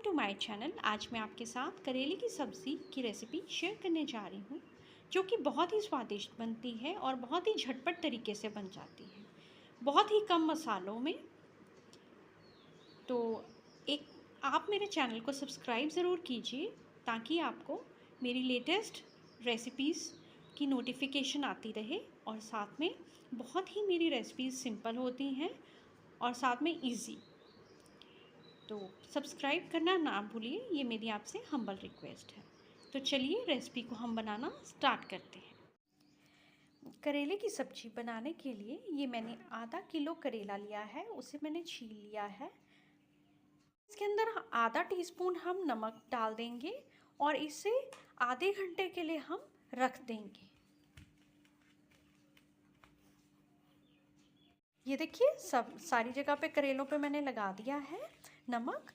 Welcome to my channel. आज मैं आपके साथ करेले की सब्ज़ी की रेसिपी शेयर करने जा रही हूँ, जो कि बहुत ही स्वादिष्ट बनती है और बहुत ही झटपट तरीके से बन जाती है, बहुत ही कम मसालों में। तो एक आप मेरे चैनल को सब्सक्राइब ज़रूर कीजिए ताकि आपको मेरी लेटेस्ट रेसिपीज़ की नोटिफिकेशन आती रहे। और साथ में बहुत ही मेरी रेसिपीज़ सिंपल होती हैं और साथ में इजी। तो सब्सक्राइब करना ना भूलिए, ये मेरी आपसे हम्बल रिक्वेस्ट है। तो चलिए रेसिपी को हम बनाना स्टार्ट करते हैं। करेले की सब्ज़ी बनाने के लिए ये मैंने आधा किलो करेला लिया है, उसे मैंने छील लिया है। इसके अंदर आधा टीस्पून हम नमक डाल देंगे और इसे आधे घंटे के लिए हम रख देंगे। ये देखिए सब सारी जगह पे करेलों पे मैंने लगा दिया है नमक।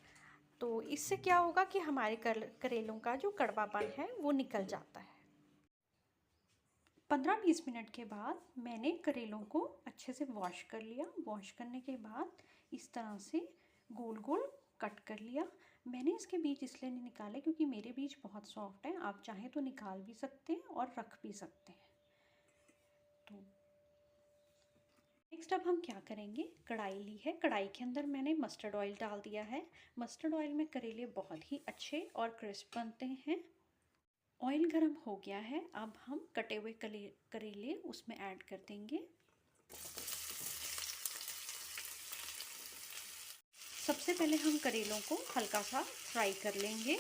तो इससे क्या होगा कि हमारे करेलों का जो कड़वापन है वो निकल जाता है। 15-20 मिनट के बाद मैंने करेलों को अच्छे से वॉश कर लिया। वॉश करने के बाद इस तरह से गोल गोल कट कर लिया। मैंने इसके बीज इसलिए नहीं निकाले क्योंकि मेरे बीज बहुत सॉफ्ट हैं। आप चाहें तो निकाल भी सकते हैं और रख भी सकते हैं। तो नेक्स्ट अब हम क्या करेंगे, कढ़ाई ली है, कढ़ाई के अंदर मैंने मस्टर्ड ऑयल डाल दिया है। मस्टर्ड ऑयल में करेले बहुत ही अच्छे और क्रिस्प बनते हैं। ऑयल गर्म हो गया है, अब हम कटे हुए करेले उसमें ऐड कर देंगे। सबसे पहले हम करेलों को हल्का सा फ्राई कर लेंगे।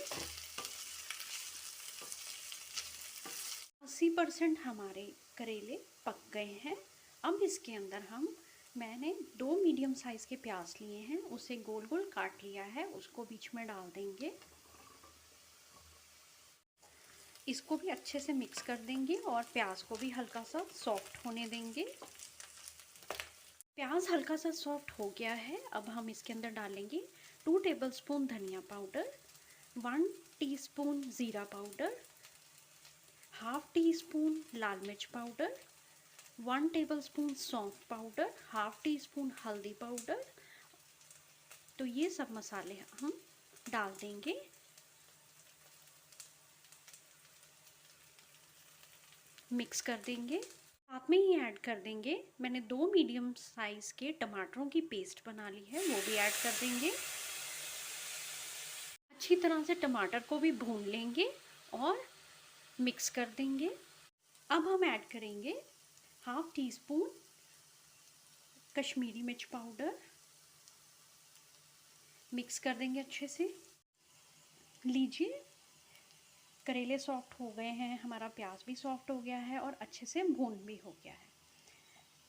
80% हमारे करेले पक गए हैं। अब इसके अंदर मैंने 2 मीडियम साइज़ के प्याज लिए हैं, उसे गोल गोल काट लिया है, उसको बीच में डाल देंगे। इसको भी अच्छे से मिक्स कर देंगे और प्याज को भी हल्का सा सॉफ्ट होने देंगे। प्याज हल्का सा सॉफ्ट हो गया है, अब हम इसके अंदर डालेंगे 2 टेबलस्पून धनिया पाउडर, 1 टीस्पून ज़ीरा पाउडर, हाफ टी स्पून लाल मिर्च पाउडर, 1 टेबलस्पून सौंफ पाउडर, हाफ टी स्पून हल्दी पाउडर। तो ये सब मसाले हम डाल देंगे। मिक्स कर देंगे। साथ में ही ऐड कर देंगे, मैंने 2 मीडियम साइज़ के टमाटरों की पेस्ट बना ली है, वो भी ऐड कर देंगे। अच्छी तरह से टमाटर को भी भून लेंगे और मिक्स कर देंगे। अब हम ऐड करेंगे हाफ टी स्पून कश्मीरी मिर्च पाउडर। मिक्स कर देंगे अच्छे से। लीजिए करेले सॉफ्ट हो गए हैं, हमारा प्याज भी सॉफ्ट हो गया है और अच्छे से भून भी हो गया है।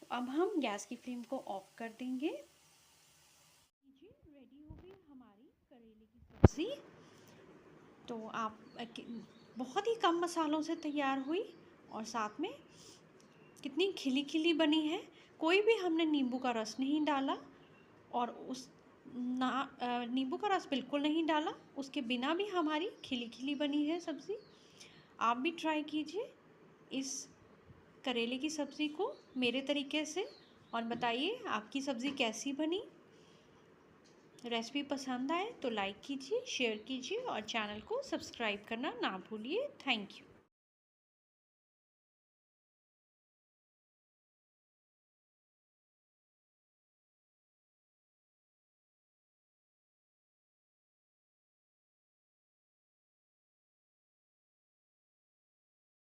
तो अब हम गैस की फ्लेम को ऑफ कर देंगे। लीजिए रेडी हो गई हमारी करेले की सब्ज़ी। तो आप बहुत ही कम मसालों से तैयार हुई और साथ में कितनी खिली खिली बनी है। कोई भी हमने नींबू का रस नहीं डाला और नींबू का रस बिल्कुल नहीं डाला, उसके बिना भी हमारी खिली खिली बनी है सब्ज़ी। आप भी ट्राई कीजिए इस करेले की सब्ज़ी को मेरे तरीके से और बताइए आपकी सब्ज़ी कैसी बनी। रेसिपी पसंद आए तो लाइक कीजिए, शेयर कीजिए और चैनल को सब्सक्राइब करना ना भूलिए। Thank you.